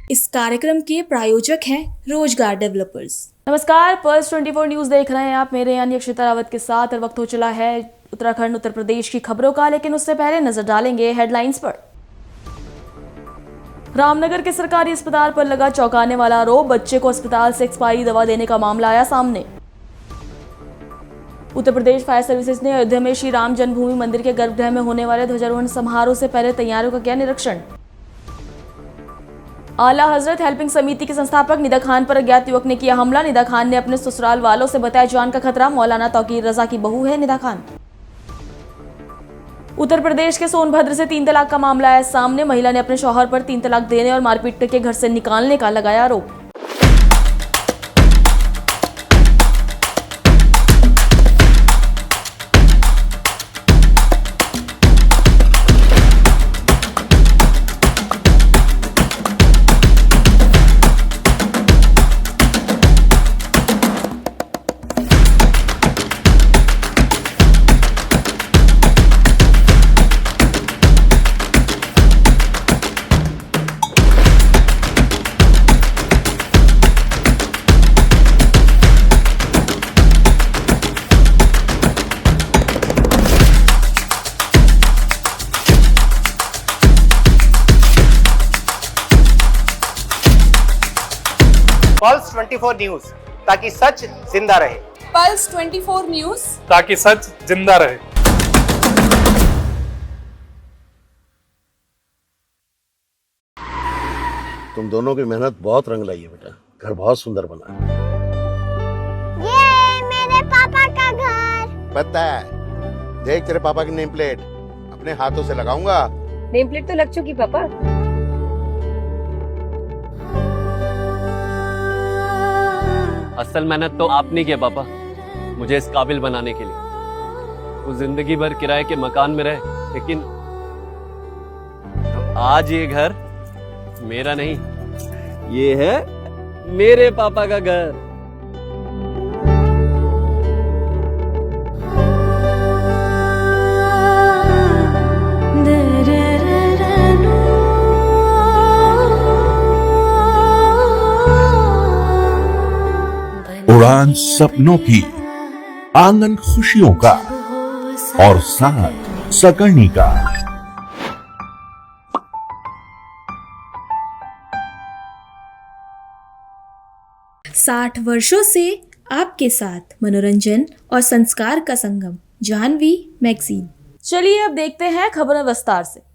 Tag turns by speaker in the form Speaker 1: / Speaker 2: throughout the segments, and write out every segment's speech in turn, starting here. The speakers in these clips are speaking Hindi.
Speaker 1: इस कार्यक्रम के प्रायोजक हैं रोजगार डेवलपर्स।
Speaker 2: नमस्कार, पल्स 24 न्यूज देख रहे हैं आप मेरे यानी अक्षिता रावत के साथ। और वक्त हो चला है उत्तराखंड उत्तर प्रदेश की खबरों का, लेकिन उससे पहले नजर डालेंगे हेडलाइंस पर। रामनगर के सरकारी अस्पताल पर लगा चौंकाने वाला आरोप, बच्चे को अस्पताल से एक्सपायरी दवा देने का मामला आया सामने। उत्तर प्रदेश फायर सर्विसेज ने अयोध्या में श्री राम जन्मभूमि मंदिर के गर्भगृह में होने वाले ध्वजारोहण समारोह से पहले तैयारियों का किया निरीक्षण। आला हजरत हेल्पिंग समिति के संस्थापक निदा खान पर अज्ञात युवक ने किया हमला। निदा खान ने अपने ससुराल वालों से बताया जान का खतरा। मौलाना तौकीर रजा की बहू है निदा खान। उत्तर प्रदेश के सोनभद्र से 3 तलाक का मामला आया सामने। महिला ने अपने शौहर पर 3 तलाक देने और मारपीट करके घर से निकालने का लगाया आरोप।
Speaker 3: पल्स 24 न्यूज, ताकि सच जिंदा रहे।
Speaker 4: पल्स 24 न्यूज,
Speaker 5: ताकि सच जिंदा रहे।
Speaker 6: तुम दोनों की मेहनत बहुत रंग लाई है बेटा, घर बहुत सुंदर बना है।
Speaker 7: ये मेरे पापा का घर।
Speaker 6: पता है, देख तेरे पापा की नेम प्लेट अपने हाथों से लगाऊंगा।
Speaker 8: नेम प्लेट तो लग चुकी पापा।
Speaker 9: असल मेहनत तो आपने किया पापा, मुझे इस काबिल बनाने के लिए। वो जिंदगी भर किराए के मकान में रहे, लेकिन आज ये घर मेरा नहीं, ये है मेरे पापा का घर।
Speaker 10: उड़ान सपनों की, आंगन खुशियों का और साथ सकर्णी का।
Speaker 1: 60 वर्षों से आपके साथ मनोरंजन और संस्कार का संगम, जाह्नवी मैगजीन।
Speaker 2: चलिए अब देखते हैं खबरें विस्तार से।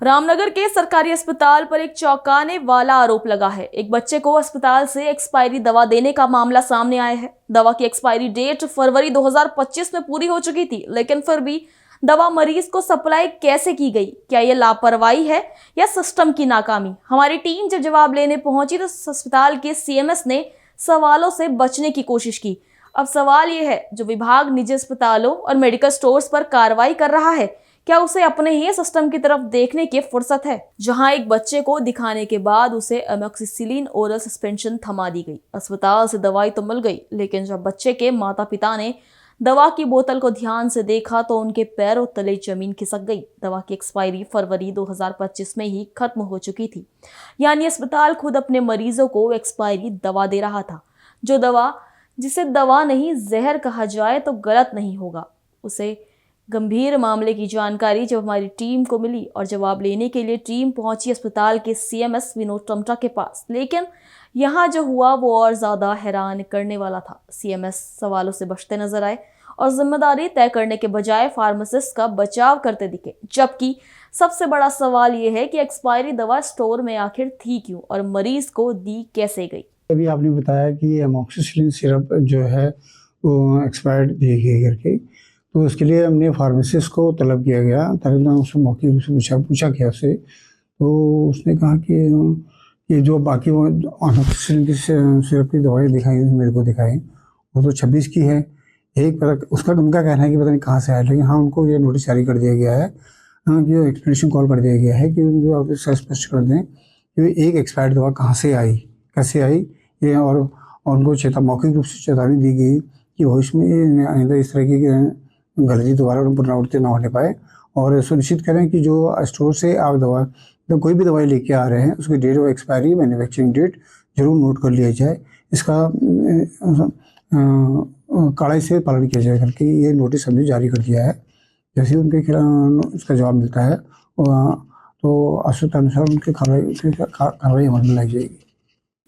Speaker 2: रामनगर के सरकारी अस्पताल पर एक चौंकाने वाला आरोप लगा है। एक बच्चे को अस्पताल से एक्सपायरी दवा देने का मामला सामने आया है। दवा की एक्सपायरी डेट फरवरी 2025 में पूरी हो चुकी थी, लेकिन फिर भी दवा मरीज को सप्लाई कैसे की गई? क्या यह लापरवाही है या सिस्टम की नाकामी? हमारी टीम जब जवाब लेने पहुंची तो अस्पताल के सीएमएस ने सवालों से बचने की कोशिश की। अब सवाल यह है, जो विभाग निजी अस्पतालों और मेडिकल स्टोर्स पर कार्रवाई कर रहा है, क्या उसे अपने ही सिस्टम की तरफ देखने की फुर्सत है, जहां एक बच्चे को दिखाने के बाद उसे एमोक्सिसिलिन ओरल सस्पेंशन थमा दी गई। अस्पताल से दवाई तो मिल गई, लेकिन जब बच्चे के माता पिता ने दवा की बोतल को ध्यान से देखा तो उनके पैरों तले जमीन खिसक गई। दवा की एक्सपायरी फरवरी 2025 में ही खत्म हो चुकी थी, यानी अस्पताल खुद अपने मरीजों को एक्सपायरी दवा दे रहा था। जो दवा, जिसे दवा नहीं जहर कहा जाए तो गलत नहीं होगा। उसे गंभीर मामले की जानकारी जब हमारी टीम को मिली और जवाब लेने के लिए टीम पहुंची अस्पताल के सीएमएस विनोद टमटा के पास, लेकिन यहाँ जो हुआ वो और ज्यादा हैरान करने वाला था। सीएमएस सवालों से बचते नजर आए और जिम्मेदारी तय करने के बजाय फार्मासिस्ट का बचाव करते दिखे। जबकि सबसे बड़ा सवाल ये है कि एक्सपायरी दवा स्टोर में आखिर थी क्यों और मरीज को दी कैसे गई।
Speaker 11: अभी आपने बताया कि एमोक्सिसिलिन सिरप जो है वो एक्सपायर्ड दी गई करके, तो उसके लिए हमने फार्मासिस्ट को तलब किया गया। ताकि मैं उससे मौके उससे पूछा किया उससे, तो उसने कहा कि जो बाकी वो एमोक्सिसिलिन की सिरप की दवाई दिखाई मेरे को दिखाई, वो तो 26 की है। एक पता उसका उनका कहना है कि पता नहीं कहाँ से आया, लेकिन हाँ उनको ये नोटिस जारी कर दिया गया है, कि एक्सप्लेनेशन कॉल कर दिया गया है कि उनको आप स्पष्ट कर दें कि एक एक्सपायर्ड दवा कहाँ से आई, कैसे आई ये, और उनको मौखिक रूप से चेतावनी दी गई कि भविष्य में आइंदा इस तरह की गलती दोबारा पुनरावृत्ति न होने पाए और सुनिश्चित करें कि जो स्टोर से आप दवा तो कोई भी दवाई लेके आ रहे हैं उसकी date of expiry, manufacturing date जरूर नोट कर लिया जाए। इसका कड़ाई से पालन किया जाए करके ये नोटिस हमने जारी कर दिया है। जैसे ही उनके खिलाफ इसका जवाब मिलता है तो आवश्यकतानुसार उनकी कार्रवाई अमल में लाई जाएगी।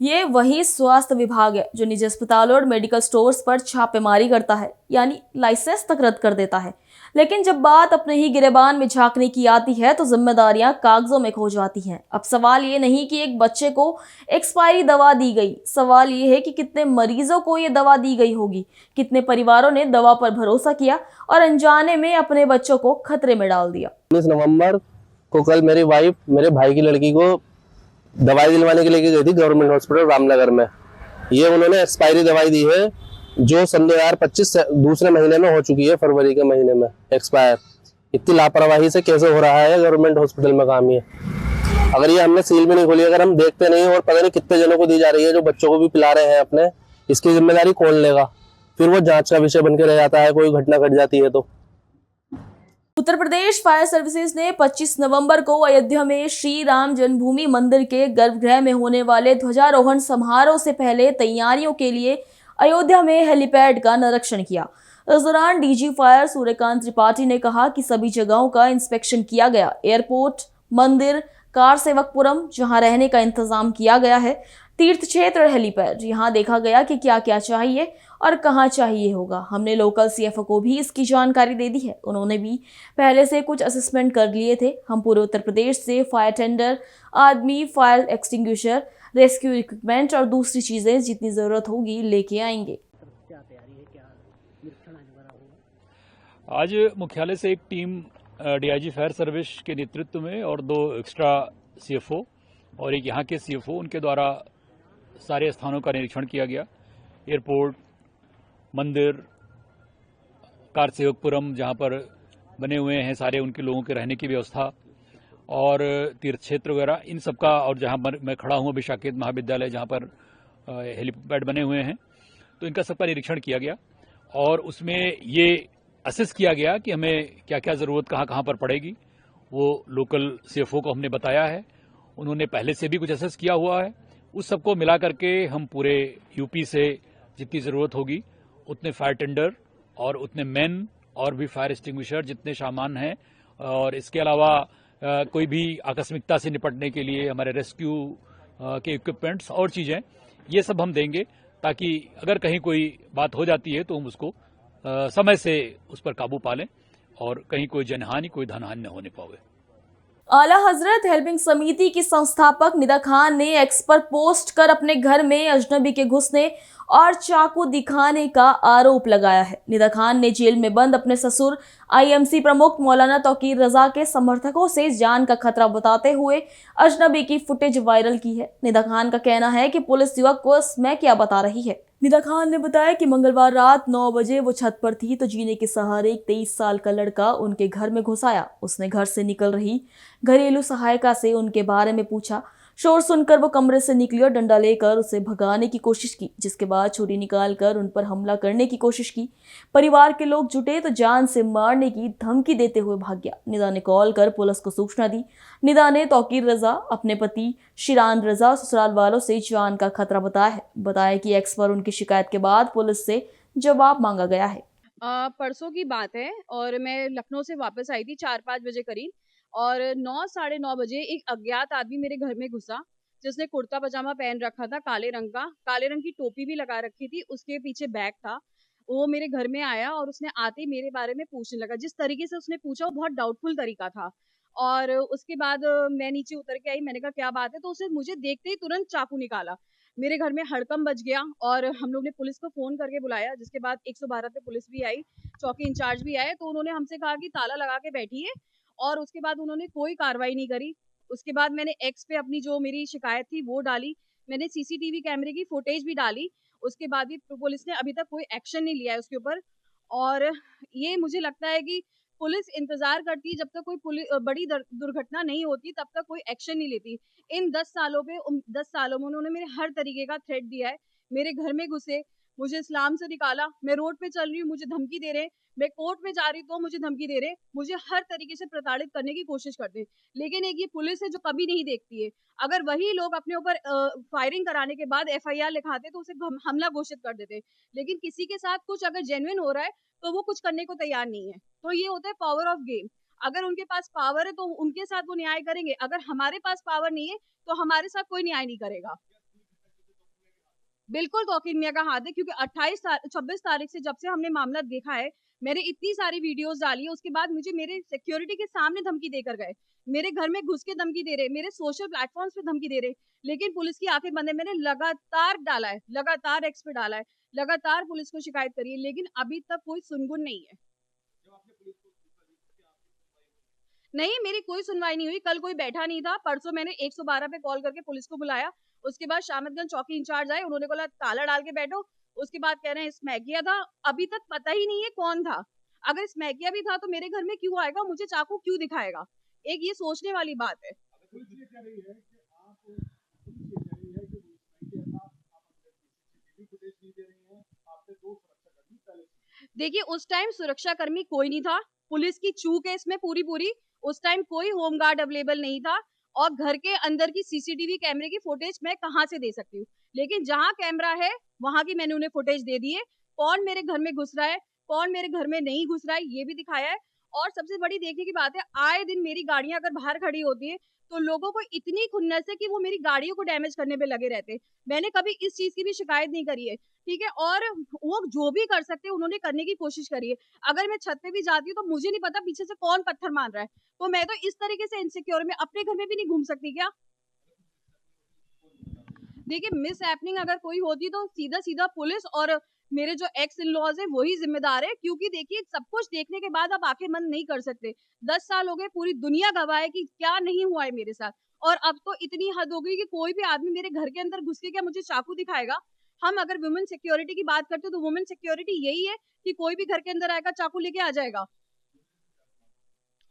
Speaker 2: ये वही स्वास्थ्य विभाग है जो निजी अस्पतालों और मेडिकल स्टोर्स पर छापेमारी करता है, यानी लाइसेंस तक रद्द कर देता है। लेकिन जब बात अपने ही गिरेबान में झांकने की आती है तो जिम्मेदारियां कागजों में खो जाती हैं। अब सवाल ये नहीं कि एक बच्चे को एक्सपायरी दवा दी गई, सवाल ये है कि कितने मरीजों को ये दवा दी गई होगी, कितने परिवारों ने दवा पर भरोसा किया और अनजाने में अपने बच्चों को खतरे में डाल दिया।
Speaker 12: 19 नवंबर को कल मेरी वाइफ मेरे भाई की लड़की को दवाई दिलवाने के लिए गई थी गवर्नमेंट हॉस्पिटल रामनगर में। ये उन्होंने एक्सपायरी दवाई दी है जो सन 2025 दूसरे महीने में हो चुकी है, फरवरी के महीने में एक्सपायर। इतनी लापरवाही से कैसे हो रहा है गवर्नमेंट हॉस्पिटल में काम? ये अगर ये हमने सील भी नहीं खोली, अगर हम देखते नहीं और पता नहीं कितने जनों को दी जा रही है जो बच्चों को भी पिला रहे हैं अपने, इसकी जिम्मेदारी कौन लेगा? फिर वो जांच का विषय बन के रह जाता है, कोई घटना घट जाती है तो।
Speaker 2: उत्तर प्रदेश फायर सर्विसेज ने 25 नवंबर को अयोध्या में श्री राम जन्मभूमि मंदिर के गर्भगृह में होने वाले ध्वजारोहण समारोह से पहले तैयारियों के लिए अयोध्या में हेलीपैड का निरीक्षण किया। इस दौरान डीजी फायर सूर्यकांत त्रिपाठी ने कहा कि सभी जगहों का इंस्पेक्शन किया गया। एयरपोर्ट, मंदिर, कार सेवकपुरम जहां रहने का इंतजाम किया गया है, तीर्थ क्षेत्र, हेलीपैड, यहाँ देखा गया कि क्या क्या चाहिए और कहाँ चाहिए होगा। हमने लोकल सीएफओ को भी इसकी जानकारी दे दी है। उन्होंने भी पहले से कुछ असेसमेंट कर लिए थे। हम पूरे उत्तर प्रदेश से फायर टेंडर, आदमी, फायर एक्सटिंग्विशर, रेस्क्यू इक्विपमेंट और दूसरी चीजें जितनी जरूरत होगी लेके आएंगे।
Speaker 5: आज मुख्यालय से एक टीम डीआईजी फायर सर्विस के नेतृत्व में और 2 एक्स्ट्रा सीएफओ और एक यहाँ के सीएफओ, उनके द्वारा सारे स्थानों का निरीक्षण किया गया। एयरपोर्ट, मंदिर, कार सेवकपुरम जहाँ पर बने हुए हैं सारे उनके लोगों के रहने की व्यवस्था, और तीर्थ क्षेत्र वगैरह, इन सब का, और जहाँ मैं खड़ा हूँ अभी शाकेत महाविद्यालय जहाँ पर हेलीपैड बने हुए हैं, तो इनका सबका निरीक्षण किया गया और उसमें ये असेस किया गया कि हमें क्या क्या ज़रूरत कहाँ कहाँ पर पड़ेगी। वो लोकल सीएफओ को हमने बताया है, उन्होंने पहले से भी कुछ असेस किया हुआ है। उस सबको मिला करके हम पूरे यूपी से जितनी ज़रूरत होगी उतने फायर टेंडर और उतने मैन और भी फायर एक्सटिंग्विशर जितने सामान हैं, और इसके अलावा कोई भी आकस्मिकता से निपटने के लिए हमारे रेस्क्यू के इक्विपमेंट्स और चीज़ें, ये सब हम देंगे ताकि अगर कहीं कोई बात हो जाती है तो हम उसको समय से उस पर काबू पा लें और कहीं कोई जनहानि, कोई धनहानि न होने पावे।
Speaker 2: आला हजरत हेल्पिंग समिति की संस्थापक निदा खान ने एक्स पर पोस्ट कर अपने घर में अजनबी के घुसने और चाकू दिखाने का आरोप लगाया है। निदा खान ने जेल में बंद अपने ससुर आईएमसी प्रमुख मौलाना तौकीर रजा के समर्थकों से जान का खतरा बताते हुए अजनबी की फुटेज वायरल की है। निदा खान का कहना है कि पुलिस युवक को मैं क्या बता रही है। निदा खान ने बताया कि मंगलवार रात 9 बजे वो छत पर थी तो जीने के सहारे एक 23 साल का लड़का उनके घर में घुस आया। उसने घर से निकल रही घरेलू सहायिका से उनके बारे में पूछा। शोर सुनकर वो कमरे से निकली और डंडा लेकर उसे भगाने की कोशिश की, जिसके बाद छुरी निकालकर उन पर हमला करने की कोशिश की। परिवार के लोग जुटे तो जान से मारने की धमकी देते हुए भाग गया। निदा ने कॉल कर पुलिस को सूचना दी। निदा ने तौकीर रजा, अपने पति शिरान रजा, ससुराल वालों से जान का खतरा बताया कि एक्स पर उनकी शिकायत के बाद पुलिस से जवाब मांगा गया है।
Speaker 4: परसों की बात है और मैं लखनऊ से वापस आई थी 4-5 बजे करीब, और 9 साढ़े 9 बजे एक अज्ञात आदमी मेरे घर में घुसा, जिसने कुर्ता पजामा पहन रखा था काले रंग की टोपी भी लगा रखी थी, उसके पीछे बैग था। वो मेरे घर में आया और उसने आते ही मेरे बारे में पूछने लगा। जिस तरीके से उसने पूछा वो बहुत डाउटफुल तरीका था। और उसके बाद मैं नीचे उतर के आई, मैंने कहा क्या बात है, तो उसने मुझे देखते ही तुरंत चाकू निकाला। मेरे घर में हड़कंप बच गया और हम लोग ने पुलिस को फोन करके बुलाया, जिसके बाद 112 पे पुलिस भी आई, चौकी इंचार्ज भी आए। तो उन्होंने हमसे कहा कि ताला लगा के बैठिए, और उसके बाद उन्होंने कोई कार्रवाई नहीं करी। उसके बाद मैंने एक्स पे अपनी जो मेरी शिकायत थी वो डाली, मैंने सीसीटीवी कैमरे की फुटेज भी डाली। उसके बाद भी पुलिस ने अभी तक कोई एक्शन नहीं लिया है उसके ऊपर। और ये मुझे लगता है कि पुलिस इंतजार करती है जब तक कोई बड़ी दुर्घटना नहीं होती, तब तक कोई एक्शन नहीं लेती। इन 10 सालों में उन्होंने मेरे हर तरीके का थ्रेट दिया है। मेरे घर में घुसे, मुझे इस्लाम से निकाला, मैं रोड पे चल रही हूँ मुझे धमकी दे रहे हैं, मैं कोर्ट में जा रही तो मुझे धमकी दे रहे हैं, मुझे हर तरीके से प्रताड़ित करने की कोशिश करते हैं। लेकिन एक ये पुलिस है जो कभी नहीं देखती है। अगर वही लोग अपने ऊपर फायरिंग कराने के बाद FIR लिखाते तो उसे हमला घोषित कर देते, लेकिन किसी के साथ कुछ अगर जेन्युइन हो रहा है तो वो कुछ करने को तैयार नहीं है। तो ये होता है पावर ऑफ गेम। अगर उनके पास पावर है तो उनके साथ वो न्याय करेंगे, अगर हमारे पास पावर नहीं है तो हमारे साथ कोई न्याय नहीं करेगा। बिल्कुल तौकीर मियां का हाथ है, क्योंकि 26 तारीख से जब से हमने मामला देखा है, मैंने इतनी सारी वीडियोस डाली है, उसके बाद मुझे मेरे सिक्योरिटी के सामने धमकी देकर गए, मेरे घर में घुस के धमकी दे रहे, मेरे सोशल प्लेटफॉर्म्स पे धमकी दे रहे, लेकिन पुलिस की आंखें बंद है। मैंने लगातार डाला है, लगातार एक्स पे डाला है, लगातार पुलिस को शिकायत करी है, लेकिन अभी तक कोई सुनगुन नहीं है। नहीं, मेरी कोई सुनवाई नहीं हुई। कल कोई बैठा नहीं था, परसों मैंने 112 पे कॉल करके पुलिस को बुलाया, उसके बाद शामतगंज चौकी इंचार्ज आए, उन्होंने बोला ताला डाल के बैठो, उसके बाद कह रहे हैं स्मैकिया था। अभी तक पता ही नहीं है कौन था। अगर स्मैकिया भी था तो मेरे घर में क्यों आएगा, मुझे चाकू क्यों दिखाएगा? एक ये सोचने वाली बात है। देखिए, उस टाइम सुरक्षा कर्मी कोई नहीं था, पुलिस की चूक है इसमें पूरी। उस टाइम कोई होमगार्ड अवेलेबल नहीं था, और घर के अंदर की CCTV कैमरे की फुटेज मैं कहां से दे सकती हूँ? लेकिन जहां कैमरा है वहां की मैंने उन्हें फुटेज दे दी है। कौन मेरे घर में घुस रहा है, कौन मेरे घर में नहीं घुस रहा है, ये भी दिखाया है। और सबसे बड़ी देखने की बात है, आए दिन मेरी गाड़ियां अगर बाहर खड़ी होती है तो लोगों को इतनी खुन्नस है कि वो मेरी गाड़ियों को डैमेज करने पे लगे रहते हैं। मैंने कभी इस चीज की भी शिकायत नहीं करी है, ठीक है। और वो जो भी कर सकते हैं उन्होंने करने की कोशिश करी है। अगर मैं छत पे भी जाती हूँ तो मुझे नहीं पता पीछे से कौन पत्थर मार रहा है, तो मैं तो इस तरीके से इनसिक्योर में अपने घर में भी नहीं घूम सकती क्या? देखिए, मिस हैपनिंग अगर कोई होती तो सीधा पुलिस और मेरे जो एक्स इन लॉज है वही जिम्मेदार है, क्योंकि देखिए सब कुछ देखने के बाद आप आंखें बंद नहीं कर सकते। 10 साल हो गए, पूरी दुनिया गवाह है कि क्या नहीं हुआ है मेरे साथ, और अब तो इतनी हद हो गई कि कोई भी आदमी मेरे घर के अंदर घुस के क्या मुझे चाकू दिखाएगा? हम अगर वुमेन सिक्योरिटी की बात करते तो वुमेन सिक्योरिटी यही है कि कोई भी घर के अंदर आएगा चाकू लेके आ जाएगा।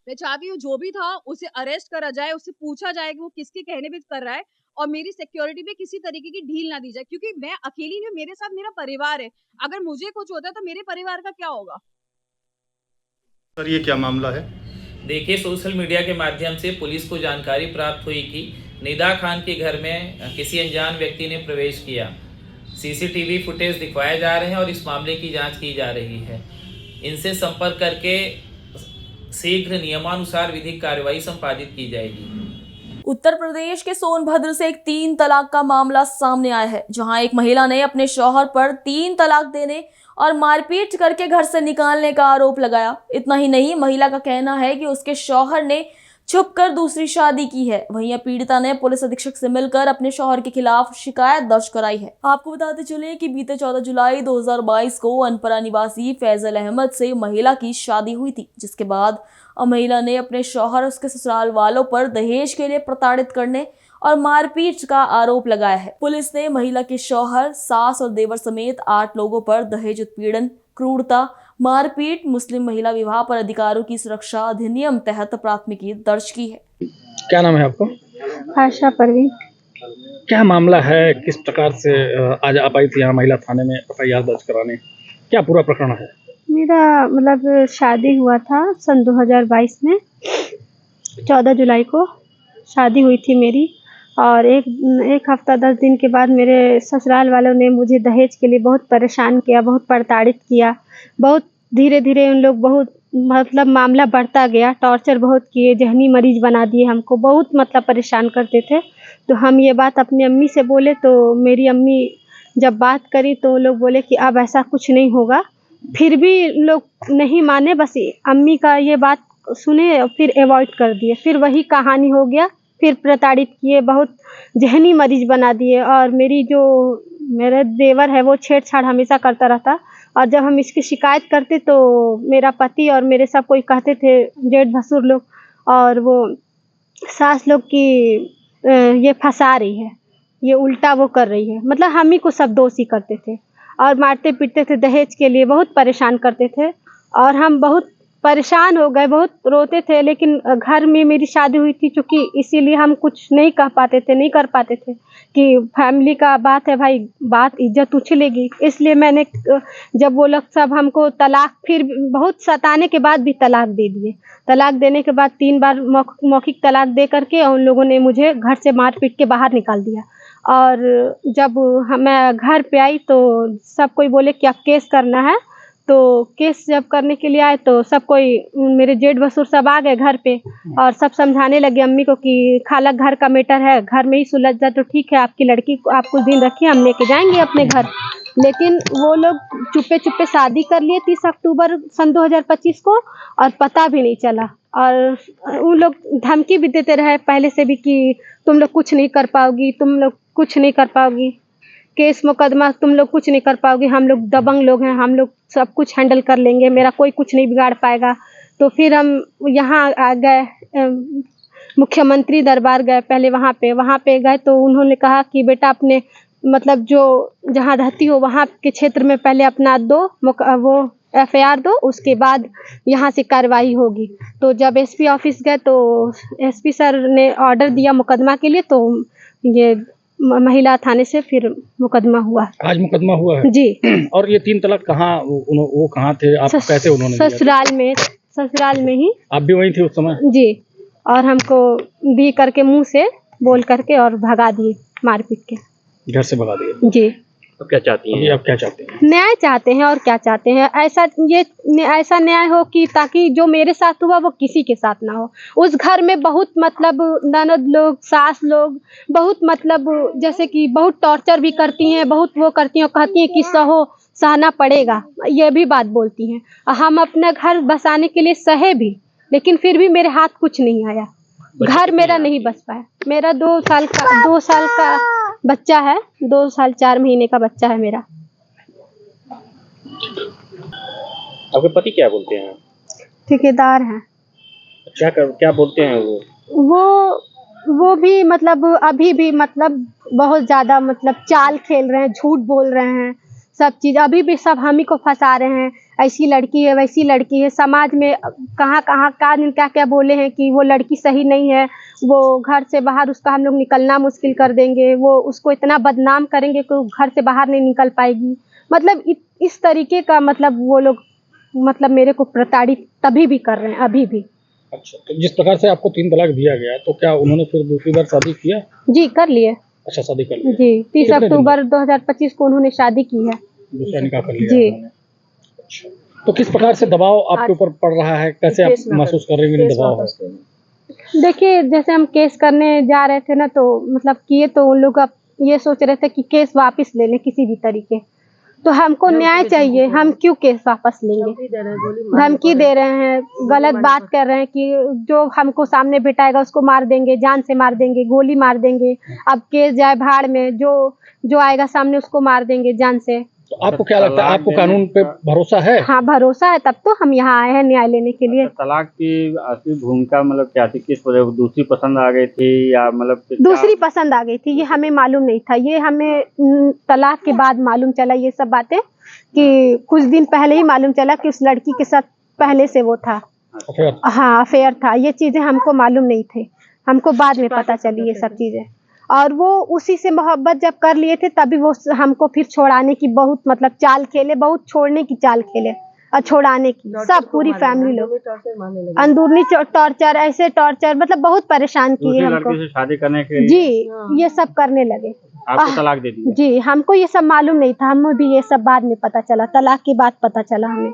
Speaker 4: मैं चाहती हूँ जो भी था उसे अरेस्ट करा जाए, उससे पूछा जाए कि वो किसके कहने पे कर रहा है, और मेरी सिक्योरिटी पे किसी तरीके की ढील ना दी जाए, क्योंकि मैं अकेली नहीं हूँ, मेरे साथ मेरा परिवार है। अगर मुझे कुछ होता है तो मेरे परिवार का क्या होगा?
Speaker 13: सर, ये क्या मामला है?
Speaker 14: देखिए, सोशल मीडिया के माध्यम से पुलिस को जानकारी प्राप्त हुई कि निदा खान के घर में किसी अनजान व्यक्ति ने प्रवेश किया। CCTV फुटेज दिखवाए जा रहे हैं और इस मामले की जांच की जा रही है। इनसे संपर्क करके शीघ्र नियमानुसार विधिक कार्रवाई संपादित की जाएगी।
Speaker 2: उत्तर प्रदेश के सोनभद्र से एक 3 तलाक का मामला सामने आया है, जहां एक महिला ने अपने शौहर पर 3 तलाक देने और मारपीट करके घर से निकालने का आरोप लगाया। इतना ही नहीं, महिला का कहना है कि उसके शौहर ने छुपकर दूसरी शादी की है। वहीं पीड़िता ने पुलिस अधीक्षक से मिलकर अपने शौहर के खिलाफ शिकायत दर्ज कराई है। आपको बताते चले कि बीते 14 जुलाई 2022 को अनपरा निवासी फैजल अहमद से महिला की शादी हुई थी, जिसके बाद महिला ने अपने शौहर उसके ससुराल वालों पर दहेज के लिए प्रताड़ित करने और मारपीट का आरोप लगाया है। पुलिस ने महिला के शौहर, सास और देवर समेत 8 लोगों पर दहेज उत्पीड़न, क्रूरता, मारपीट, मुस्लिम महिला विवाह पर अधिकारों की सुरक्षा अधिनियम तहत प्राथमिकी दर्ज की है।
Speaker 13: क्या नाम है आपको?
Speaker 15: आशा परवीन।
Speaker 13: क्या मामला है, किस प्रकार से आज आप आई थी यहाँ महिला थाने में FIR दर्ज कराने? क्या पूरा प्रकरण है?
Speaker 15: मेरा मतलब शादी हुआ था सन 2022 में, 14 जुलाई को शादी हुई थी मेरी, और एक हफ्ता 10 दिन के बाद मेरे ससुराल वालों ने मुझे दहेज के लिए बहुत परेशान किया, बहुत प्रताड़ित किया। बहुत धीरे धीरे उन लोग बहुत मतलब मामला बढ़ता गया, टॉर्चर बहुत किए, जहनी मरीज बना दिए हमको, बहुत मतलब परेशान करते थे। तो हम ये बात अपनी अम्मी से बोले, तो मेरी अम्मी जब बात करी तो लोग बोले कि अब ऐसा कुछ नहीं होगा। फिर भी लोग नहीं माने, बस अम्मी का ये बात सुने और फिर अवॉइड कर दिए। फिर वही कहानी हो गया, फिर प्रताड़ित किए, बहुत जहनी मरीज बना दिए। और मेरा देवर है वो छेड़छाड़ हमेशा करता रहता, और जब हम इसकी शिकायत करते तो मेरा पति और मेरे सब कोई कहते थे, जेठ भसुर लोग और वो सास लोग की ये फंसा रही है, ये उल्टा वो कर रही है, मतलब हम ही को सब दोषी करते थे और मारते पीटते थे, दहेज के लिए बहुत परेशान करते थे। और हम बहुत परेशान हो गए, बहुत रोते थे। लेकिन घर में मेरी शादी हुई थी चूँकि, इसीलिए हम कुछ नहीं कह पाते थे, नहीं कर पाते थे कि फैमिली का बात है भाई, बात इज्जत उछलेगी। इसलिए मैंने जब वो लोग सब हमको तलाक, फिर बहुत सताने के बाद भी तलाक दे दिए। तलाक देने के बाद 3 बार मौखिक तलाक दे करके उन लोगों ने मुझे घर से मार पीट के बाहर निकाल दिया। और जब मैं घर पे आई तो सब कोई बोले कि अब केस करना है। तो केस जब करने के लिए आए तो सब कोई, मेरे जेठ भसुर सब आ गए घर पे और सब समझाने लगे अम्मी को कि खाला घर का मैटर है, घर में ही सुलझ जाए तो ठीक है, आपकी लड़की को आप कुछ दिन रखिए, हम लेके जाएंगे अपने घर। लेकिन वो लोग चुपे चुपे शादी कर लिए 30 अक्टूबर सन 2025 को, और पता भी नहीं चला। और उन लोग धमकी भी देते रहे पहले से भी कि तुम लोग कुछ नहीं कर पाओगी, तुम लोग कुछ नहीं कर पाओगी, केस मुकदमा तुम लोग कुछ नहीं कर पाओगे, हम लोग दबंग लोग हैं, हम लोग सब कुछ हैंडल कर लेंगे, मेरा कोई कुछ नहीं बिगाड़ पाएगा। तो फिर हम यहाँ आ गए, मुख्यमंत्री दरबार गए। पहले वहाँ पे गए तो उन्होंने कहा कि बेटा अपने मतलब जो जहाँ रहती हो वहाँ के क्षेत्र में पहले अपना वो FIR दो, उसके बाद यहाँ से कार्रवाई होगी। तो जब SP ऑफिस गए तो SP सर ने ऑर्डर दिया मुकदमा के लिए, तो ये महिला थाने से फिर मुकदमा हुआ।
Speaker 13: आज मुकदमा हुआ है
Speaker 15: जी।
Speaker 13: और ये 3 तलाक कहाँ, वो कहाँ थे, आप कैसे उन्होंने दिया?
Speaker 15: ससुराल में ही।
Speaker 13: आप भी वहीं थे उस समय?
Speaker 15: जी। और हमको दी करके मुंह से बोल करके और भगा दिए, मार पीट के
Speaker 13: घर से भगा दिए।
Speaker 15: जी।
Speaker 9: अब क्या चाहती हैं?
Speaker 13: आप क्या चाहते हैं?
Speaker 15: न्याय चाहते हैं, और क्या चाहते हैं, ऐसा न्याय हो कि ताकि जो मेरे साथ हुआ वो किसी के साथ ना हो। उस घर में बहुत मतलब ननद लोग, सास लोग बहुत मतलब जैसे कि बहुत टॉर्चर भी करती हैं, बहुत वो करती हैं, कहती हैं कि सहो, सहना पड़ेगा, ये भी बात बोलती हैं। हम अपना घर बसाने के लिए सहे भी, लेकिन फिर भी मेरे हाथ कुछ नहीं आया, घर मेरा नहीं बस पाया। मेरा 2 साल का बच्चा है, 2 साल 4 महीने का बच्चा है मेरा।
Speaker 13: आपके पति क्या बोलते हैं?
Speaker 15: ठेकेदार हैं।
Speaker 13: क्या बोलते हैं
Speaker 15: वो भी मतलब अभी भी मतलब बहुत ज्यादा मतलब चाल खेल रहे हैं, झूठ बोल रहे हैं, सब चीज अभी भी सब हम ही को फंसा रहे हैं। ऐसी लड़की है, वैसी लड़की है, समाज में कहाँ क्या बोले हैं कि वो लड़की सही नहीं है, वो घर से बाहर उसका हम लोग निकलना मुश्किल कर देंगे, वो उसको इतना बदनाम करेंगे कि वो घर से बाहर नहीं निकल पाएगी। मतलब इस तरीके का मतलब वो लोग मतलब मेरे को प्रताड़ित तभी भी कर रहे हैं, अभी भी।
Speaker 13: अच्छा, तो जिस प्रकार से आपको 3 तलाक दिया गया, तो क्या उन्होंने फिर दूसरी बार शादी किया?
Speaker 15: जी, कर लिए।
Speaker 13: अच्छा, शादी कर ली
Speaker 15: जी। 30 अक्टूबर 2025 को उन्होंने शादी की है।
Speaker 13: दूसरा निकाह कर लिया
Speaker 15: जी।
Speaker 13: अच्छा, तो किस प्रकार से दबाव आपके ऊपर पड़ रहा है, कैसे आप महसूस कर रहे हैं दबाव है?
Speaker 15: देखिए, जैसे हम केस करने जा रहे थे ना, तो मतलब किए तो उन लोग ये सोच रहे थे कि केस वापस ले लें किसी भी तरीके, तो हमको न्याय चाहिए, हम क्यों केस वापस लेंगे? धमकी दे रहे हैं, गलत बात कर रहे हैं कि जो हमको सामने बिठाएगा उसको मार देंगे, जान से मार देंगे, गोली मार देंगे। अब केस जाए भाड़ में, जो आएगा सामने उसको मार देंगे जान से।
Speaker 13: तो आपको क्या लगता है, आपको कानून पे भरोसा है?
Speaker 15: हाँ, भरोसा है, तब तो हम यहाँ आए हैं न्याय लेने के लिए।
Speaker 16: तलाक की असली भूमिका मतलब क्या थी, किस वजह, दूसरी पसंद आ गई थी या मतलब
Speaker 15: दूसरी पसंद आ गई थी? ये हमें मालूम नहीं था, ये हमें तलाक के बाद मालूम चला ये सब बातें, कि कुछ दिन पहले ही मालूम चला कि उस लड़की के साथ पहले से वो था। हाँ, अफेयर था। ये चीजें हमको मालूम नहीं थे, हमको बाद में पता चली ये सब चीजें। और वो उसी से मोहब्बत जब कर लिए थे तभी वो हमको फिर छोड़ाने की बहुत मतलब चाल खेले, बहुत छोड़ने की चाल खेले और छोड़ाने की, सब पूरी फैमिली लोग अंदरूनी टॉर्चर, ऐसे टॉर्चर मतलब बहुत परेशान किए हमको।
Speaker 16: शादी करने के
Speaker 15: जी, ये सब करने लगे।
Speaker 16: आपको तलाक दे दिया?
Speaker 15: जी, हमको ये सब मालूम नहीं था, हमें भी ये सब बाद में पता चला, तलाक के बाद पता चला हमें।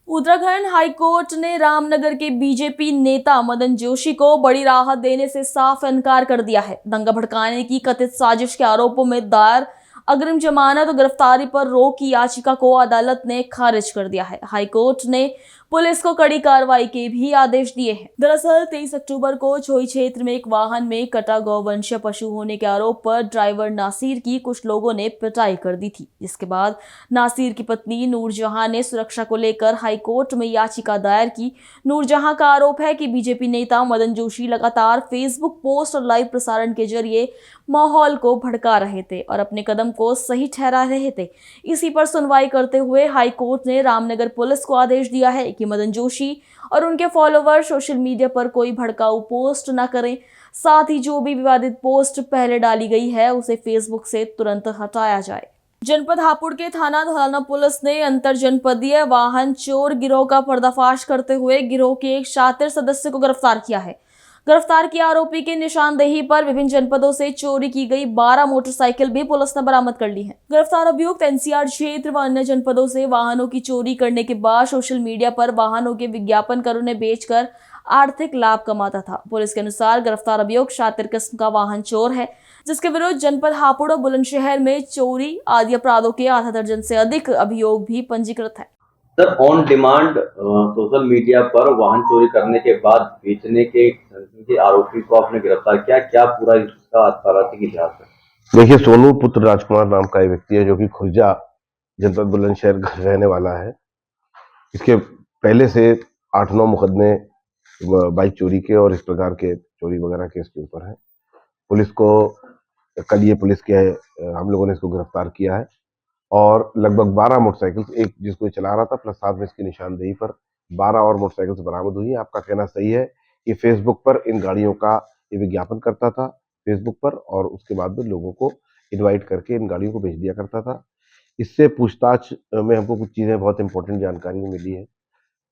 Speaker 2: उत्तराखंड हाईकोर्ट ने रामनगर के बीजेपी नेता मदन जोशी को बड़ी राहत देने से साफ इनकार कर दिया है। दंगा भड़काने की कथित साजिश के आरोपों में दायर अग्रिम जमानत और गिरफ्तारी पर रोक की याचिका को अदालत ने खारिज कर दिया है। हाईकोर्ट ने पुलिस को कड़ी कार्रवाई के भी आदेश दिए हैं। दरअसल 23 अक्टूबर को छोई क्षेत्र में एक वाहन में कटा गौवंशीय पशु होने के आरोप पर ड्राइवर नासिर की कुछ लोगों ने पिटाई कर दी थी, जिसके बाद नासिर की पत्नी नूरजहां ने सुरक्षा को लेकर हाईकोर्ट में याचिका दायर की। नूरजहां का आरोप है कि बीजेपी नेता मदन जोशी लगातार फेसबुक पोस्ट और लाइव प्रसारण के जरिए माहौल को भड़का रहे थे और अपने कदम को सही ठहरा रहे थे। इसी पर सुनवाई करते हुए हाईकोर्ट ने रामनगर पुलिस को आदेश दिया है कि मदन जोशी और उनके फॉलोअर सोशल मीडिया पर कोई भड़काऊ पोस्ट न करें। साथ ही जो भी विवादित पोस्ट पहले डाली गई है उसे फेसबुक से तुरंत हटाया जाए। जनपद हापुड़ के थाना धौलाना पुलिस ने अंतर जनपदीय वाहन चोर गिरोह का पर्दाफाश करते हुए गिरोह के एक शातिर सदस्य को गिरफ्तार किया है। गिरफ्तार किया आरोपी की निशानदेही पर विभिन्न जनपदों से चोरी की गई 12 मोटरसाइकिल भी पुलिस ने बरामद कर ली है। गिरफ्तार अभियुक्त एनसीआर क्षेत्र व अन्य जनपदों से वाहनों की चोरी करने के बाद सोशल मीडिया पर वाहनों के विज्ञापन कर उन्हें बेचकर आर्थिक लाभ कमाता था। पुलिस के अनुसार गिरफ्तार अभियुक्त शातिर किस्म का वाहन चोर है, जिसके विरुद्ध जनपद हापुड़ और बुलंदशहर में चोरी आदि अपराधों के आधा दर्जन से अधिक अभियोग भी पंजीकृत है।
Speaker 17: Sir, on demand social media पर वाहन चोरी करने के बाद बेचने के आरोपी को आपने गिरफ्तार किया, क्या पूरा इसका आपराधिक इतिहास है?
Speaker 6: देखिए, सोनू पुत्र राजकुमार नाम का एक व्यक्ति है जो कि खुर्जा जनपद बुलंदशहर रहने वाला है। इसके पहले से 8-9 मुकदमे बाइक चोरी के और इस प्रकार के चोरी वगैरह के इसके ऊपर है। पुलिस को कल ये पुलिस के हम लोगों ने इसको गिरफ्तार किया है और लगभग 12 मोटरसाइकिल, एक जिसको चला रहा था प्लस साथ में इसकी निशानदेही पर 12 और मोटरसाइकिल बरामद हुई है। आपका कहना सही है कि फेसबुक पर इन गाड़ियों का ये विज्ञापन करता था फेसबुक पर और उसके बाद में लोगों को इनवाइट करके इन गाड़ियों को बेच दिया करता था। इससे पूछताछ में हमको कुछ चीज़ें बहुत इंपॉर्टेंट जानकारी मिली है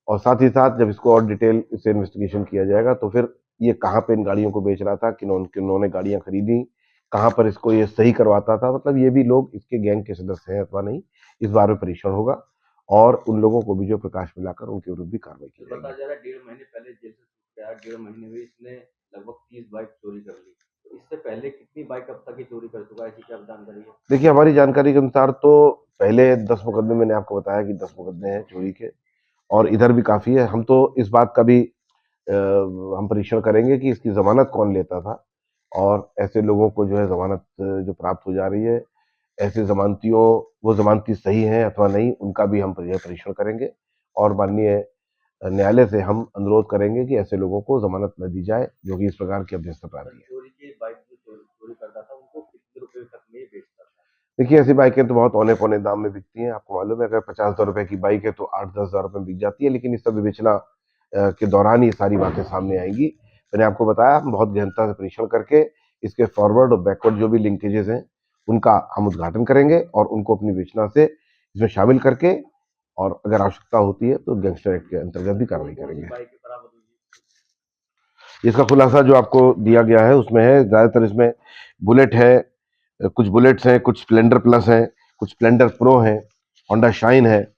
Speaker 6: और साथ ही साथ जब इसको और डिटेल से इन्वेस्टिगेशन किया जाएगा तो फिर ये कहाँ पे इन गाड़ियों को बेच रहा था, किन्होंने गाड़ियाँ खरीदी, कहाँ पर इसको ये सही करवाता था, मतलब ये भी लोग इसके गैंग के सदस्य हैं अथवा नहीं, इस बारे में परीक्षण होगा और उन लोगों को भी जो प्रकाश मिलाकर उनके विरुद्ध भी कार्रवाई की जाएगी।
Speaker 17: बताया जा रहा है 1.5 महीने पहले जेल से छूट गया, 1.5 महीने में इसने लगभग 30 बाइक चोरी कर ली। तो इससे पहले कितनी बाइक अब तक की चोरी कर चुका है, इसकी क्या जानकारी है?
Speaker 6: देखिए, हमारी जानकारी के अनुसार तो पहले 10 मुकदमे, मैंने आपको बताया कि 10 मुकदमे हैं चोरी के और इधर भी काफ़ी है। हम तो इस बात का भी हम परीक्षण करेंगे कि इसकी जमानत कौन लेता था और ऐसे लोगों को जो है जमानत जो प्राप्त हो जा रही है, ऐसे जमानतियों, वो जमानती सही हैं अथवा नहीं, उनका भी हम परीक्षण करेंगे और माननीय न्यायालय से हम अनुरोध करेंगे कि ऐसे लोगों को जमानत न दी जाए जो कि इस प्रकार की अभ्यस्त अपराधी है।
Speaker 17: चोरी की बाइक जो चोरी करता था उनको कितने रुपए तक में बेचता था?
Speaker 6: देखिए, ऐसी बाइकें तो बहुत औने पौने दाम में बिकती हैं। आपको मालूम है, अगर 50,000 रुपए की बाइक है तो 8-10 हज़ार रुपए में बिक जाती है, लेकिन इस सब विवेचना के दौरान ये सारी बातें सामने आएंगी। मैंने आपको बताया, हम बहुत गहनता से परीक्षण करके इसके फॉरवर्ड और बैकवर्ड जो भी लिंकेजेस हैं उनका हम उद्घाटन करेंगे और उनको अपनी विवेचना से इसमें शामिल करके और अगर आवश्यकता होती है तो गैंगस्टर एक्ट के अंतर्गत भी कार्रवाई करेंगे। इसका खुलासा जो आपको दिया गया है उसमें है, ज़्यादातर इसमें बुलेट है, कुछ बुलेट्स हैं, कुछ स्प्लेंडर प्लस हैं, कुछ स्प्लेंडर प्रो हैं, होंडा शाइन है,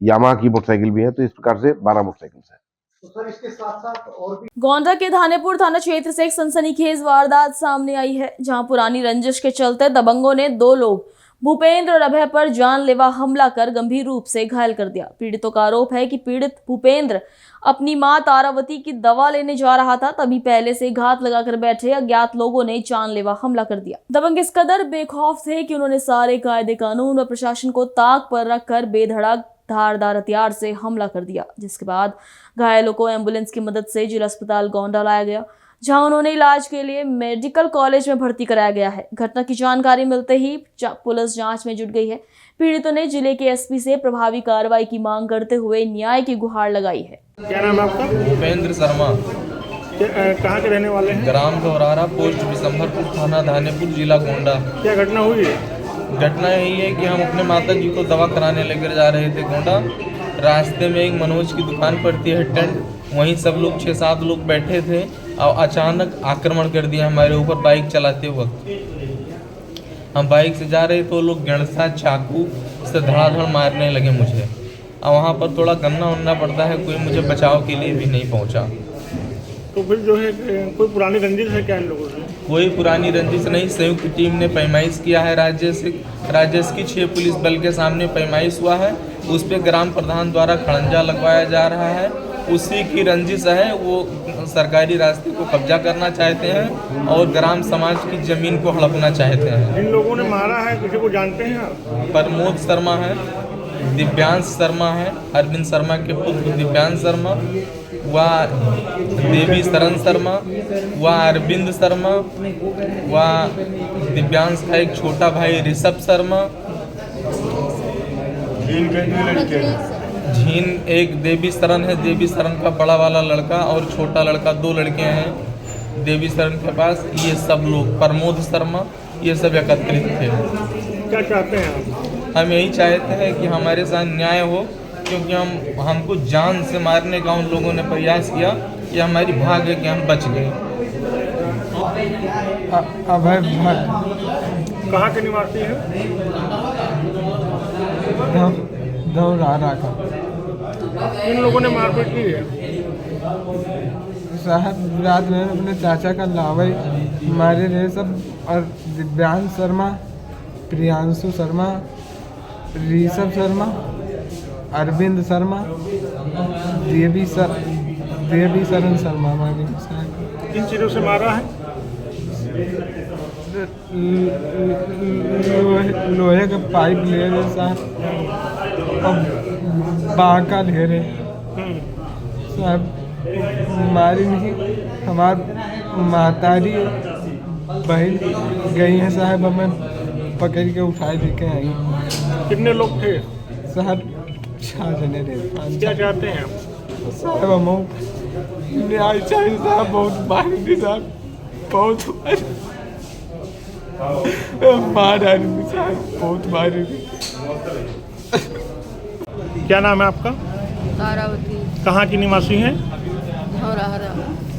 Speaker 6: यामाहा की मोटरसाइकिल भी है। तो इस प्रकार से 12 मोटरसाइकिल है।
Speaker 2: तो सर, इसके साथ साथ और भी गोंडा के धानेपुर थाना क्षेत्र से एक सनसनीखेज वारदात सामने आई है, जहां पुरानी रंजिश के चलते दबंगों ने 2 लोग भूपेंद्र और अभय पर जानलेवा हमला कर गंभीर रूप से घायल कर दिया। पीड़ितों का आरोप है कि पीड़ित भूपेंद्र अपनी मां तारावती की दवा लेने जा रहा था, तभी पहले से घात लगाकर बैठे अज्ञात लोगों ने जानलेवा हमला कर दिया। दबंग इस कदर बेखौफ थे कि उन्होंने सारे कायदे कानून व प्रशासन को ताक पर रखकर बेधड़क धारदार हथियार से हमला कर दिया, जिसके बाद घायलों को एम्बुलेंस की मदद से जिला अस्पताल गोंडा लाया गया, जहां उन्होंने इलाज के लिए मेडिकल कॉलेज में भर्ती कराया गया है। घटना की जानकारी मिलते ही पुलिस जांच में जुट गई है। पीड़ितों ने जिले के एसपी से प्रभावी कार्रवाई की मांग करते हुए न्याय की गुहार लगाई है।
Speaker 18: क्या नाम है आपका?
Speaker 19: भूपेंद्र शर्मा।
Speaker 18: कहाँ के रहने वाले हैं?
Speaker 19: ग्राम दोरारा, पोस्ट बिशंभरपुर, थाना धानेपुर, जिला गोंडा।
Speaker 18: क्या घटना हुई है?
Speaker 19: घटना यही है कि हम अपने माता जी को दवा कराने लेकर जा रहे थे गोंडा। रास्ते में एक मनोज की दुकान पड़ती है टेंट, वहीं सब लोग 6-7 लोग बैठे थे और अचानक आक्रमण कर दिया हमारे ऊपर बाइक चलाते वक्त। हम बाइक से जा रहे तो लोग गणसा चाकू से धड़ाधड़ मारने लगे मुझे, और वहाँ पर थोड़ा गन्ना उन्ना पड़ता है, कोई मुझे बचाव के लिए भी नहीं पहुँचा।
Speaker 18: तो फिर जो है कोई पुरानी रंजिश है क्या इन लोगों से?
Speaker 19: कोई पुरानी रंजिश नहीं। संयुक्त टीम ने पैमाइश किया है, राज्य की 6 पुलिस बल के सामने पैमाइश हुआ है उस पर ग्राम प्रधान द्वारा खड़ंजा लगवाया जा रहा है। उसी की रंजिश है, वो सरकारी रास्ते को कब्जा करना चाहते हैं और ग्राम समाज की जमीन को हड़पना चाहते हैं।
Speaker 18: जिन लोगों ने मारा है किसी को जानते हैं आप?
Speaker 19: प्रमोद शर्मा है, दिव्यांश शर्मा है, अरविंद शर्मा के पुत्र दिव्यांश शर्मा, व देवी शरण शर्मा, व अरविंद शर्मा, व दिव्यांश का एक छोटा भाई ऋषभ शर्मा, झीन एक देवी शरण है, देवी शरण का बड़ा वाला लड़का और छोटा लड़का, 2 लड़के हैं देवी शरण के पास। ये सब लोग, प्रमोद शर्मा, ये सब एकत्रित थे।
Speaker 18: क्या चाहते हैं आप?
Speaker 19: हम यही चाहते हैं कि हमारे साथ न्याय हो, क्योंकि हमको जान से मारने का उन लोगों ने प्रयास किया। कि हमारी भाग्य कि हम बच गए।
Speaker 11: अभय
Speaker 18: कहाँ के निवासी हैं?
Speaker 11: दौरारा का।
Speaker 18: इन लोगों ने मारपीट की है?
Speaker 11: साहब रात में अपने चाचा का लावई मारे रहे सब, और दिव्यांश शर्मा, प्रियांशु शर्मा, ऋषभ शर्मा, अरविंद शर्मा, देवी शरण शर्मा मारे साहब।
Speaker 18: किन चीज़ों से मारा है?
Speaker 11: लोहे का पाइप ले रहे साहब, और बांका ले रहे साहब। मारी नहीं, हमार महतारी बहन गई है साहब, हमें पकड़ के उठाए लेके आई।
Speaker 18: कितने लोग थे
Speaker 11: साहब? 6 जने थे।
Speaker 18: क्या चाहते हैं आप?
Speaker 11: साहब हम न्याय चाहिए साहब, बहुत मारी साहब, बहुत मार आदमी साहब, बहुत मारी।
Speaker 18: क्या नाम है आपका?
Speaker 8: तारावती।
Speaker 18: कहाँ की निवासी हैं?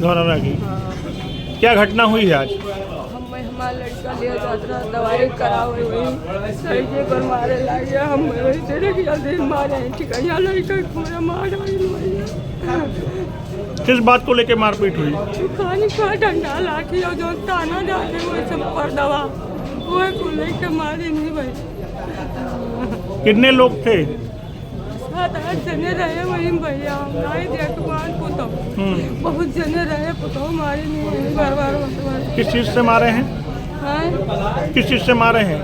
Speaker 18: धौरहरा की। क्या घटना हुई है आज?
Speaker 8: हमारा लड़का ले जाता रहा, दवाई करावे वही सड़के पर मारे लग गया। हम जल्दी मारे ठिकाना, लड़का पूरा मार वही।
Speaker 18: किस बात को लेके मारपीट हुई?
Speaker 8: खाने का डंडा लाठी और जो ताना डाले वो सब पर दवा वो को लेके मारे नहीं भाई।
Speaker 18: कितने लोग थे?
Speaker 8: 7-8 जने रहे वही भैया, हमारे देखभाल पुतो बहुत जने रहे, पुतो मारे नहीं बार।
Speaker 18: किस चीज़ से मारे हैं? किस चीज़ से मारे हैं?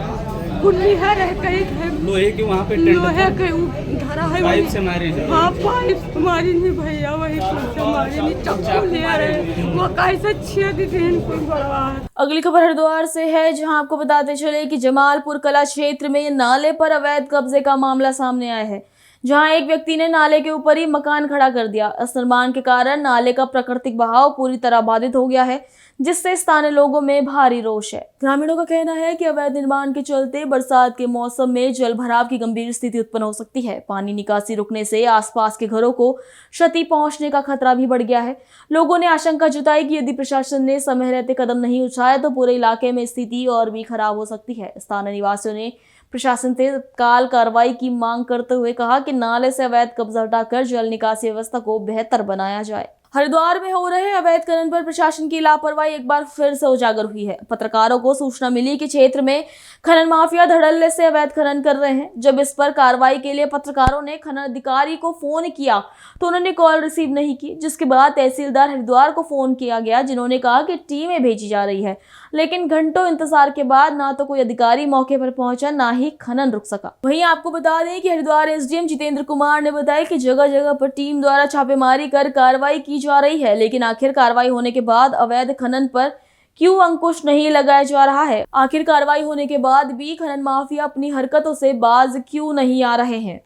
Speaker 8: कुल्ली है रह कहीं
Speaker 19: लोहे के वहाँ पे
Speaker 8: लोहे के धरा है,
Speaker 19: पाइप से मारे हैं।
Speaker 8: हाँ पाइप मारी नहीं भैया, वही से मारी नहीं, चक्कू ले रहे वो कैसे छेद दिन कोई बड़ा।
Speaker 2: अगली खबर हरिद्वार से है, जहां आपको बताते चले कि जमालपुर कला क्षेत्र में नाले पर अवैध कब्जे का मामला सामने आया है, जहां एक व्यक्ति ने नाले के ऊपर ही मकान खड़ा कर दिया। इस निर्माण के कारण नाले का प्राकृतिक बहाव पूरी तरह बाधित हो गया है, जिससे स्थानीय लोगों में भारी रोष है। ग्रामीणों का कहना है कि अवैध निर्माण के चलते बरसात के मौसम में जल भराव की गंभीर स्थिति उत्पन्न हो सकती है। पानी निकासी रुकने से आसपास के घरों को क्षति पहुंचने का खतरा भी बढ़ गया है। लोगों ने आशंका जताई कि यदि प्रशासन ने समय रहते कदम नहीं उठाए तो पूरे इलाके में स्थिति और भी खराब हो सकती है। स्थानीय निवासियों ने प्रशासन से तत्काल कार्रवाई की मांग करते हुए कहा कि नाले से अवैध कब्जा हटाकर जल निकासी व्यवस्था को बेहतर बनाया जाए। हरिद्वार में हो रहे अवैध खनन पर प्रशासन की लापरवाही एक बार फिर से उजागर हुई है। पत्रकारों को सूचना मिली कि क्षेत्र में खनन माफिया धड़ल्ले से अवैध खनन कर रहे हैं। जब इस पर कार्रवाई के लिए पत्रकारों ने खनन अधिकारी को फोन किया तो उन्होंने कॉल रिसीव नहीं की, जिसके बाद तहसीलदार हरिद्वार को फोन किया गया, जिन्होंने कहा कि टीमें भेजी जा रही है, लेकिन घंटों इंतजार के बाद ना तो कोई अधिकारी मौके पर पहुंचा, ना ही खनन रुक सका। वहीं आपको बता दें कि हरिद्वार एसडीएम जितेंद्र कुमार ने बताया कि जगह जगह पर टीम द्वारा छापेमारी कर कार्रवाई की जा रही है, लेकिन आखिर कार्रवाई होने के बाद अवैध खनन पर क्यों अंकुश नहीं लगाया जा रहा है? आखिर कार्रवाई होने के बाद भी खनन माफिया अपनी हरकतों से बाज क्यों नहीं आ रहे हैं?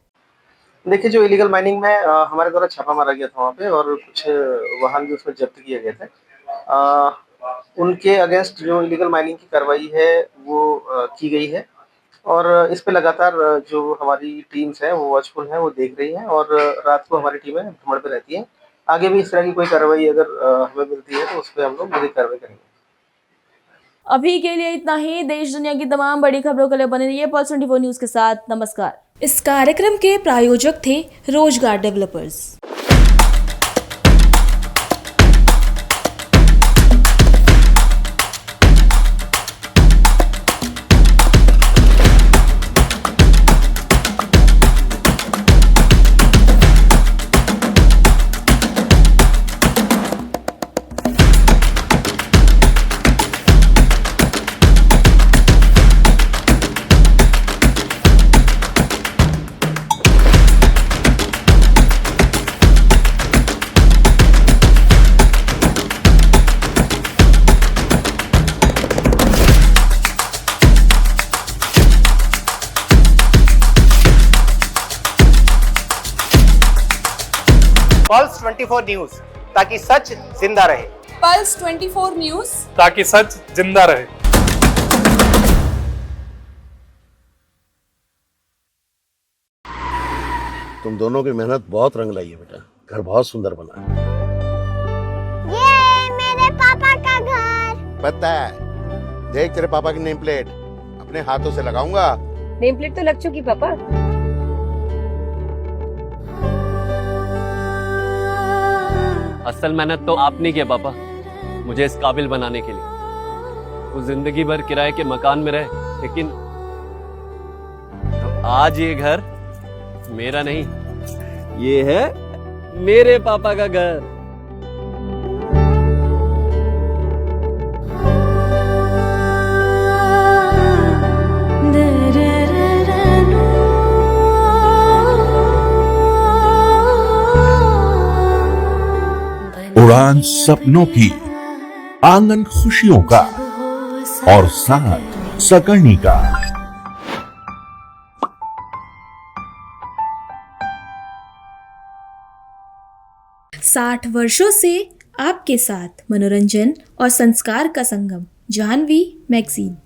Speaker 12: देखिए, जो इलीगल माइनिंग में हमारे द्वारा छापा मारा गया था वहाँ पे, और कुछ वाहन भी उसमें जब्त किए गए थे। उनके अगेंस्ट जो इलीगल माइनिंग की कार्रवाई है वो की गई है, और इस पे लगातार जो हमारी टीम्स हैं वो वॉचफुल हैं, वो देख रही हैं, और रात को हमारी टीमें भ्रमण पे रहती हैं। आगे भी इस तरह की कोई कार्रवाई अगर हमें मिलती है तो उस पर हम लोग विधिक कार्रवाई करेंगे।
Speaker 2: अभी के लिए इतना ही। देश दुनिया की तमाम बड़ी खबरों के लिए बने रहिए पल्स 24 न्यूज के साथ। नमस्कार।
Speaker 1: इस कार्यक्रम के प्रायोजक थे रोजगार डेवलपर्स।
Speaker 3: 24 न्यूज, ताकि सच जिंदा रहे।
Speaker 20: पल्स 24 न्यूज,
Speaker 18: ताकि सच जिंदा रहे।
Speaker 21: तुम दोनों की मेहनत बहुत रंग लाई है बेटा, घर बहुत सुंदर बना है।
Speaker 7: ये मेरे पापा का घर।
Speaker 21: पता है, देख तेरे पापा की नेम प्लेट अपने हाथों से लगाऊंगा।
Speaker 20: नेम प्लेट तो लग चुकी पापा।
Speaker 9: असल मेहनत तो आपने की है पापा, मुझे इस काबिल बनाने के लिए। वो जिंदगी भर किराए के मकान में रहे, लेकिन तो आज ये घर मेरा नहीं, ये है मेरे पापा का घर।
Speaker 10: उड़ान सपनों की, आंगन खुशियों का और साथ सकर्णी का।
Speaker 1: 60 वर्षों से आपके साथ मनोरंजन और संस्कार का संगम, जाह्नवी मैगजीन।